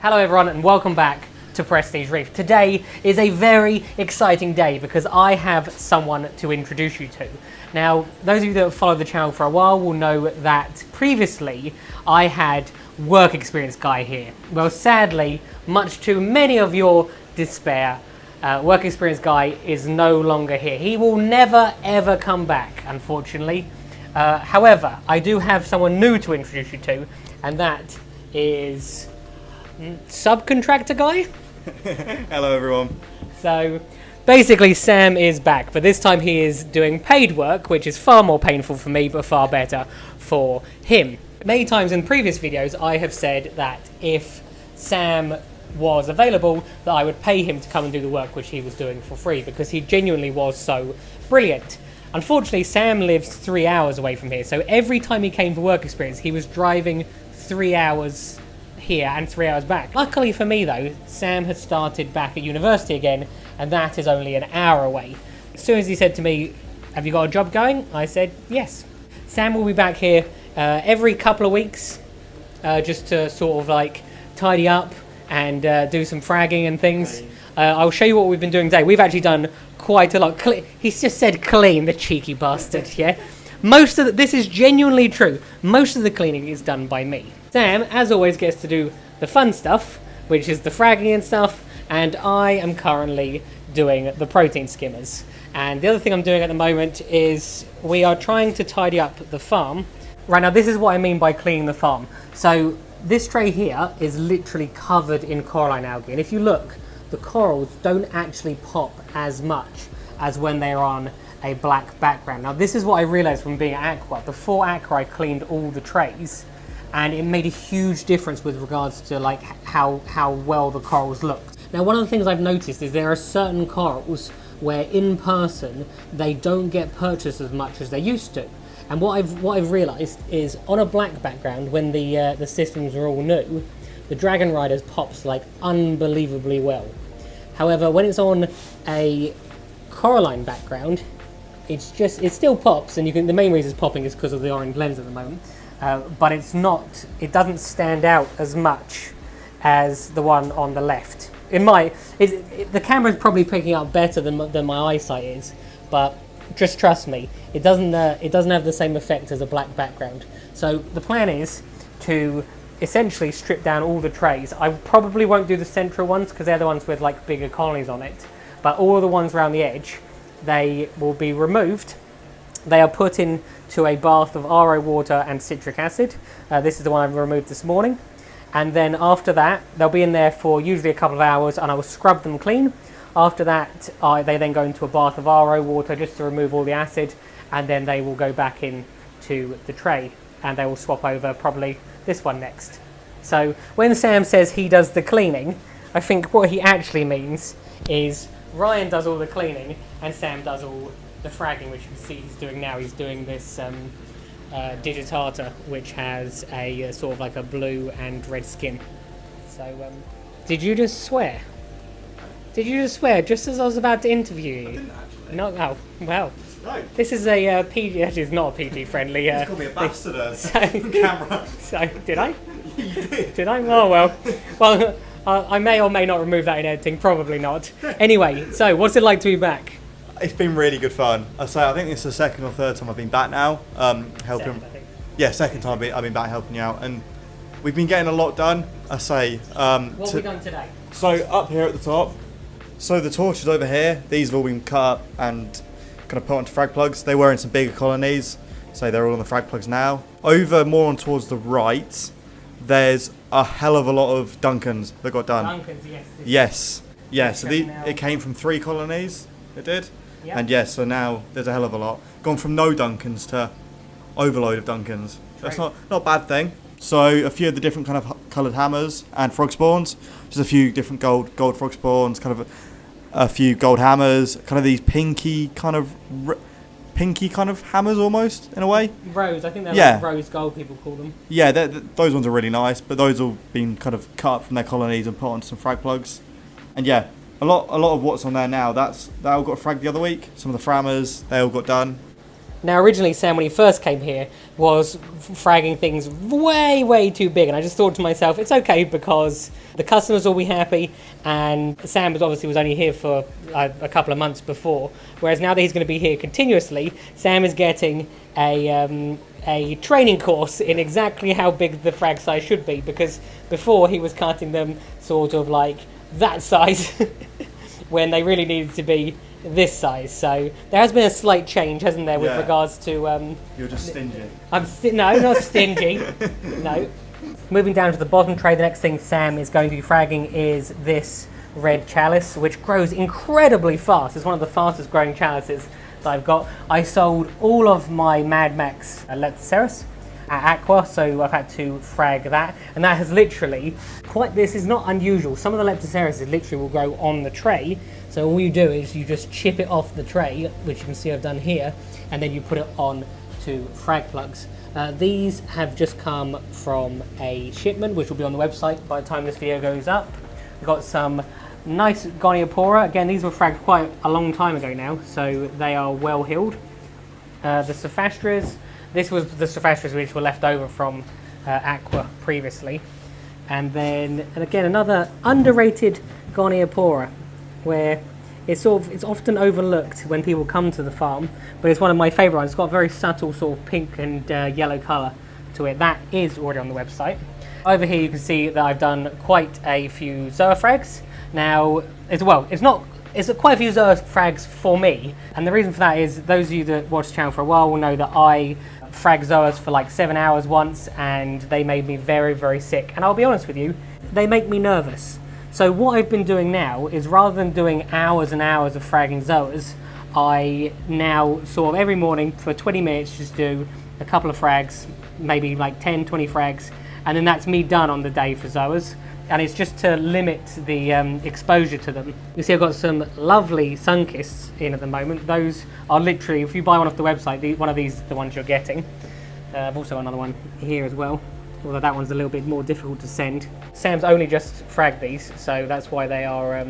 Hello everyone and welcome back to Prestige Reef. Today is a very exciting day because I have someone to introduce you to. Now, those of you that have followed the channel for a while will know that previously I had work experience Guy here. Well, sadly, much to many of your despair, work experience Guy is no longer here. He will never ever come back, unfortunately. However, I do have someone new to introduce you to, and that is subcontractor Guy. Hello everyone. So basically Sam is back, but this time he is doing paid work, which is far more painful for me but far better for him. Many times in previous videos I have said that if Sam was available that I would pay him to come and do the work which he was doing for free because he genuinely was so brilliant. Unfortunately, Sam lives 3 hours away from here, so every time he came for work experience he was driving 3 hours here and 3 hours back. Luckily for me though, Sam had started back at university again, and that is only an hour away. As soon as he said to me, "Have you got a job going?" I said yes. Sam will be back here every couple of weeks, just to sort of like tidy up and do some fragging and things. I'll show you what we've been doing today. We've actually done quite a lot. He's just said clean, the cheeky bastard, yeah? This is genuinely true. Most of the cleaning is done by me. Sam, as always, gets to do the fun stuff, which is the fragging and stuff, and I am currently doing the protein skimmers. And the other thing I'm doing at the moment is we are trying to tidy up the farm. Right now, this is what I mean by cleaning the farm. So this tray here is literally covered in coralline algae, and if you look, the corals don't actually pop as much as when they're on a black background. Now this is what I realized from being at Aqua. Before Aqua I cleaned all the trays and it made a huge difference with regards to like how well the corals looked. Now one of the things I've noticed is there are certain corals where in person they don't get purchased as much as they used to. And what I've realized is on a black background, when the systems are all new, the Dragon Riders pops like unbelievably well. However, when it's on a coralline background, it still pops, and the main reason it's popping is because of the orange lens at the moment, but it doesn't stand out as much as the one on the left. The camera's probably picking up better than my eyesight is, but just trust me, it doesn't have the same effect as a black background. So the plan is to essentially strip down all the trays. I probably won't do the central ones because they're the ones with like bigger colonies on it, but all of the ones around the edge, they will be removed. They are put into a bath of RO water and citric acid. This is the one I've removed this morning. And then after that, they'll be in there for usually a couple of hours and I will scrub them clean. After that, they then go into a bath of RO water just to remove all the acid, and then they will go back into the tray and they will swap over probably this one next. So when Sam says he does the cleaning, I think what he actually means is Ryan does all the cleaning and Sam does all the fragging, which you can see he's doing now. He's doing this digitata, which has a sort of like a blue and red skin. So, did you just swear? Did you just swear just as I was about to interview you? I didn't actually. No, oh, well. No. This is a PG, it is not a PG friendly. You called me a bastard so, camera. So, did I? You did. Did I? Oh, well. Well, I may or may not remove that in editing, probably not. Anyway, so what's it like to be back? It's been really good fun. I think it's the second or third time I've been back now, helping. Second, I think. Yeah, second time I've been back helping you out, and we've been getting a lot done. What have we done today? So up here at the top, so the torches over here, these have all been cut up and kind of put onto frag plugs. They were in some bigger colonies, so they're all on the frag plugs now. Over more on towards the right, there's a hell of a lot of Duncans that got done. Duncans, yes. Yes. So it came from 3 colonies. It did. Yep. And yes, so now there's a hell of a lot. Gone from no Duncans to overload of Duncans. That's not a bad thing. So a few of the different kind of coloured hammers and frog spawns. Just a few different gold frog spawns. Kind of a few gold hammers. Kind of these pinky kind of hammers almost in a way. Rose, I think they're like rose gold, people call them. Yeah, those ones are really nice, but those all been kind of cut up from their colonies and put onto some frag plugs. And yeah, a lot of what's on there now, that all got fragged the other week. Some of the frammers, they all got done. Now, originally, Sam, when he first came here, was fragging things way, way too big. And I just thought to myself, it's okay because the customers will be happy. And Sam was only here for a couple of months before. Whereas now that he's going to be here continuously, Sam is getting a training course in exactly how big the frag size should be. Because before, he was cutting them sort of like that size when they really needed to be this size. So there has been a slight change, hasn't there, with regards to You're just stingy. No, not stingy. No. Moving down to the bottom tray, the next thing Sam is going to be fragging is this red chalice, which grows incredibly fast. It's one of the fastest growing chalices that I've got. I sold all of my Mad Max Litre at Aqua, so I've had to frag that, and that has literally this is not unusual. Some of the Leptoceras literally will grow on the tray, so all you do is you just chip it off the tray, which you can see I've done here, and then you put it on to frag plugs. These have just come from a shipment which will be on the website by the time this video goes up. We've got some nice Goniopora. Again, these were fragged quite a long time ago now, so they are well healed. The Sophastras, this was the Sophastras which were left over from Aqua previously. And again, another underrated Goniopora, where it's often overlooked when people come to the farm, but it's one of my favourite ones. It's got a very subtle sort of pink and yellow colour to it. That is already on the website. Over here you can see that I've done quite a few Zoa frags. Now, it's quite a few Zoa frags for me, and the reason for that is those of you that watch the channel for a while will know that I frag Zoas for like 7 hours once, and they made me very, very sick. And I'll be honest with you, they make me nervous. So what I've been doing now is, rather than doing hours and hours of fragging Zoas, I now sort of every morning for 20 minutes just do a couple of frags, maybe like 10, 20 frags, and then that's me done on the day for Zoas. And it's just to limit the exposure to them. You see I've got some lovely Sunkists in at the moment. Those are literally, if you buy one off the website, one of these is the ones you're getting. I've also got another one here as well, although that one's a little bit more difficult to send. Sam's only just fragged these, so that's why they are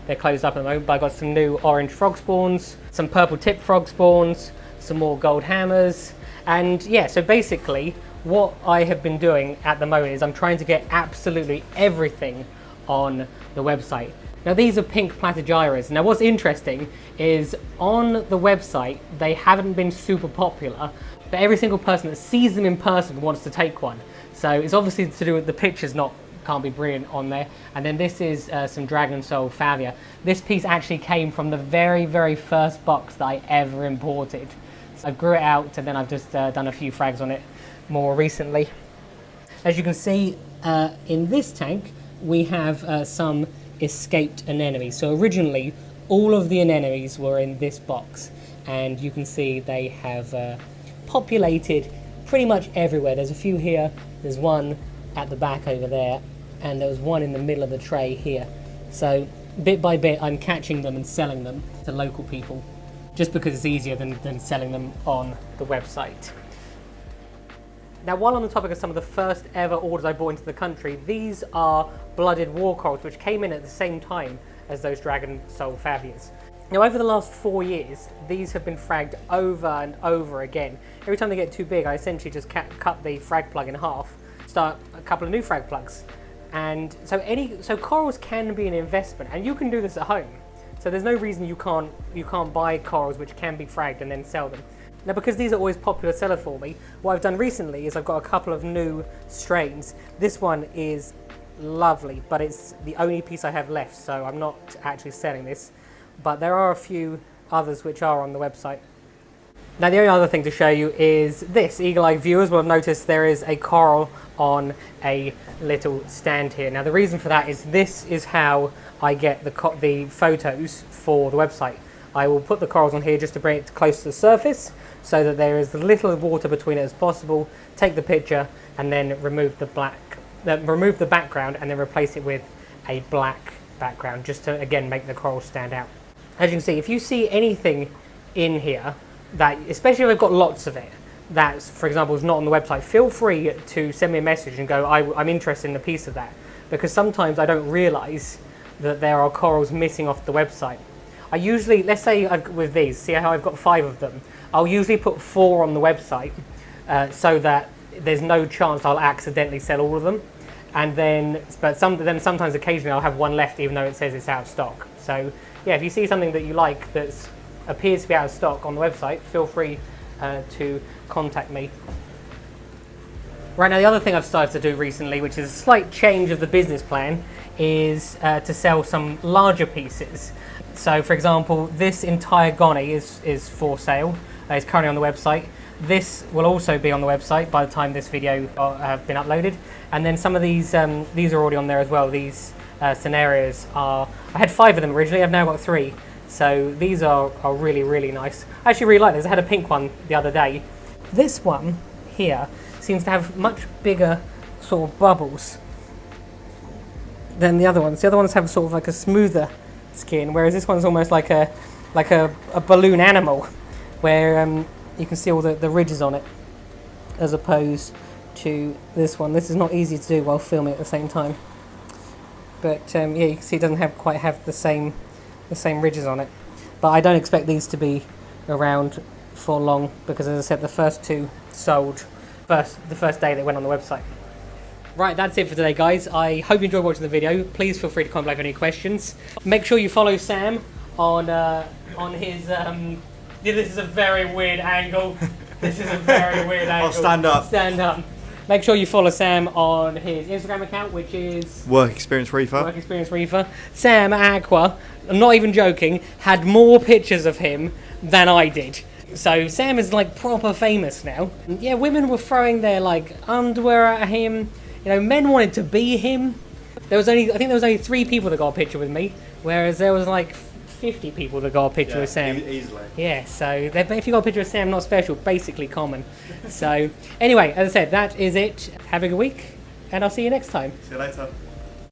they're closed up at the moment. But I got some new orange frog spawns, some purple tip frog spawns, some more gold hammers, and yeah, so basically what I have been doing at the moment is I'm trying to get absolutely everything on the website. Now these are pink platygyras. Now what's interesting is on the website they haven't been super popular, but every single person that sees them in person wants to take one. So it's obviously to do with the pictures can't be brilliant on there. And then this is some Dragon Soul Favia. This piece actually came from the very, very first box that I ever imported. So I grew it out and then I've just done a few frags on it more recently. As you can see in this tank we have some escaped anemones. So originally all of the anemones were in this box, and you can see they have populated pretty much everywhere. There's a few here, there's one at the back over there, and there was one in the middle of the tray here. So bit by bit I'm catching them and selling them to local people, just because it's easier than selling them on the website. Now, while on the topic of some of the first ever orders I brought into the country, these are blooded war corals, which came in at the same time as those Dragon Soul Favias. Now, over the last 4 years, these have been fragged over and over again. Every time they get too big, I essentially just cut the frag plug in half, start a couple of new frag plugs. And so corals can be an investment, and you can do this at home. So there's no reason you can't buy corals which can be fragged and then sell them. Now, because these are always popular sellers for me, what I've done recently is I've got a couple of new strains. This one is lovely, but it's the only piece I have left, so I'm not actually selling this. But there are a few others which are on the website. Now, the only other thing to show you is this. Eagle-eyed viewers will have noticed there is a coral on a little stand here. Now, the reason for that is this is how I get the photos for the website. I will put the corals on here just to bring it close to the surface so that there is as little water between it as possible. Take the picture and then remove the background and then replace it with a black background, just to again make the coral stand out. As you can see, if you see anything in here that, especially if I've got lots of it, that, for example, is not on the website, feel free to send me a message and go, I'm interested in a piece of that, because sometimes I don't realise that there are corals missing off the website. I usually, let's say with these, see how I've got 5 of them. I'll usually put 4 on the website so that there's no chance I'll accidentally sell all of them. And then, sometimes occasionally I'll have one left even though it says it's out of stock. So yeah, if you see something that you like that appears to be out of stock on the website, feel free to contact me. Right, now the other thing I've started to do recently, which is a slight change of the business plan, is to sell some larger pieces. So for example, this entire gonny is for sale. It's currently on the website. This will also be on the website by the time this video have been uploaded. And then some of these are already on there as well. These scenarios are, I had 5 of them originally, I've now got 3. So these are really, really nice. I actually really like this. I had a pink one the other day. This one here seems to have much bigger sort of bubbles than the other ones. The other ones have sort of like a smoother skin, whereas this one's almost like a balloon animal, where you can see all the ridges on it, as opposed to this one. This is not easy to do while filming at the same time, but yeah, you can see it doesn't quite have the same ridges on it. But I don't expect these to be around for long, because as I said, the first 2 sold the first day they went on the website. Right, that's it for today, guys. I hope you enjoyed watching the video. Please feel free to comment below if you have any questions. Make sure you follow Sam on his yeah, this is a very weird angle. This is a very weird angle. I'll stand up. Stand up. Make sure you follow Sam on his Instagram account, which is Work Experience Reefer. Work Experience Reefer. Sam Aqua, I'm not even joking, had more pictures of him than I did. So Sam is like proper famous now. Yeah, women were throwing their like underwear at him. You know, men wanted to be him. I think there was only 3 people that got a picture with me, whereas there was like 50 people that got a picture with Sam. Easily. Yeah, so if you got a picture of Sam, not special, basically common. So anyway, as I said, that is it. Have a good week, and I'll see you next time. See you later.